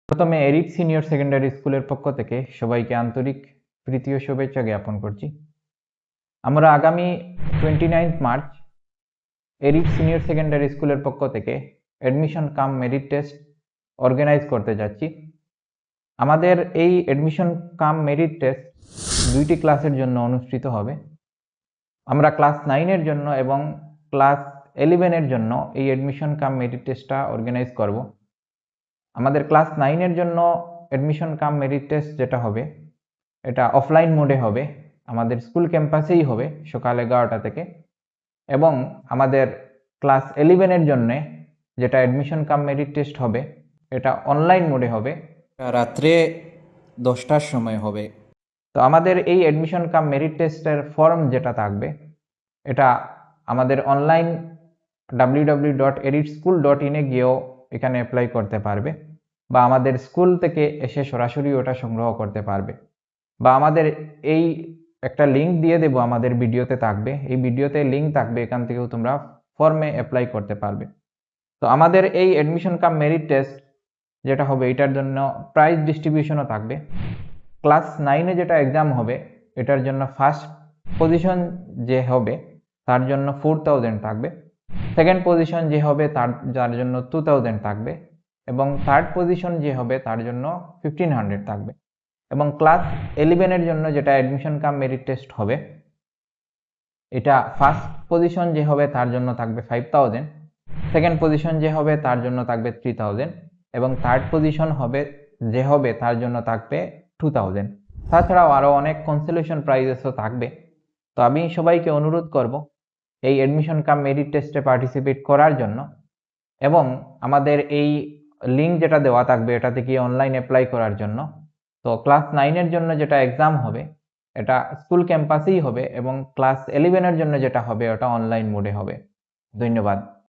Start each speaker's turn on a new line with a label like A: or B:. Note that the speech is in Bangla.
A: প্রথমে এরিড সিনিয়র সেকেন্ডারি স্কুলের পক্ষ থেকে সবাইকে আন্তরিক প্রীতি ও শুভেচ্ছা জ্ঞাপন করছি। আমরা আগামী 29 মার্চ এরিড সিনিয়র সেকেন্ডারি স্কুলের পক্ষ থেকে admission cum merit test organise করতে যাচ্ছি। আমাদের এই অ্যাডমিশন কাম মেরিট টেস্ট 2টি ক্লাসের জন্য অনুষ্ঠিত হবে। আমরা ক্লাস 9-এর জন্য এবং ক্লাস 11-এর জন্য এই অ্যাডমিশন কাম মেরিট টেস্টটা অর্গানাইজ করব। আমাদের ক্লাস 9-এর জন্য অ্যাডমিশন কাম মেরিট টেস্ট যেটা হবে এটা অফলাইন মোডে হবে, আমাদের স্কুল ক্যাম্পাসেই হবে সকাল 11টা থেকে। এবং আমাদের ক্লাস 11-এর জন্য যেটা অ্যাডমিশন কাম মেরিট টেস্ট হবে এটা অনলাইন মোডে হবে, রাত্রে 10টার সময় হবে। তো আমাদের এই অ্যাডমিশন কাম মেরিট টেস্টের ফর্ম যেটা থাকবে এটা আমাদের অনলাইন www.eridschool.in এ গিয়েও এখানে অ্যাপ্লাই করতে পারবে, বা আমাদের স্কুল থেকে এসে সরাসরি ওটা সংগ্রহ করতে পারবে, বা আমাদের এই একটা লিঙ্ক দিয়ে দেব, আমাদের ভিডিওতে থাকবে, এই ভিডিওতে লিঙ্ক থাকবে, এখান থেকেও তোমরা ফর্মে অ্যাপ্লাই করতে পারবে। তো আমাদের এই অ্যাডমিশন কাম মেরিট টেস্ট যেটা হবে এটার জন্য প্রাইজ ডিস্ট্রিবিউশনও থাকবে। ক্লাস 9-এ যেটা এক্সাম হবে এটার জন্য ফার্স্ট পজিশন যে হবে তার জন্য 4000 থাকবে, সেকেন্ড পজিশন যে হবে যার জন্য 2000 থাকবে, এবং থার্ড পজিশন যে হবে তার জন্য 1500 থাকবে। এবং ক্লাস 11-এর জন্য যেটা অ্যাডমিশন কাম মেরিট টেস্ট হবে এটা ফার্স্ট পজিশন যে হবে তার জন্য থাকবে 5000, সেকেন্ড পজিশন যে হবে তার জন্য থাকবে 3000, এবং থার্ড পজিশন যে হবে তার জন্য থাকবে 2000। তাছাড়াও আরও অনেক কনসোলেশন প্রাইজেসও থাকবে। তো আমি সবাইকে অনুরোধ করব এই অ্যাডমিশন কাম মেরিট টেস্টে পার্টিসিপেট করার জন্য, এবং আমাদের এই লিঙ্ক যেটা দেওয়া থাকবে এটাতে গিয়ে অনলাইন অ্যাপ্লাই করার জন্য। তো ক্লাস 9-এর জন্য যেটা এক্সাম হবে এটা স্কুল ক্যাম্পাসেই হবে, এবং ক্লাস 11-এর জন্য যেটা হবে ওটা অনলাইন মোডে হবে। ধন্যবাদ।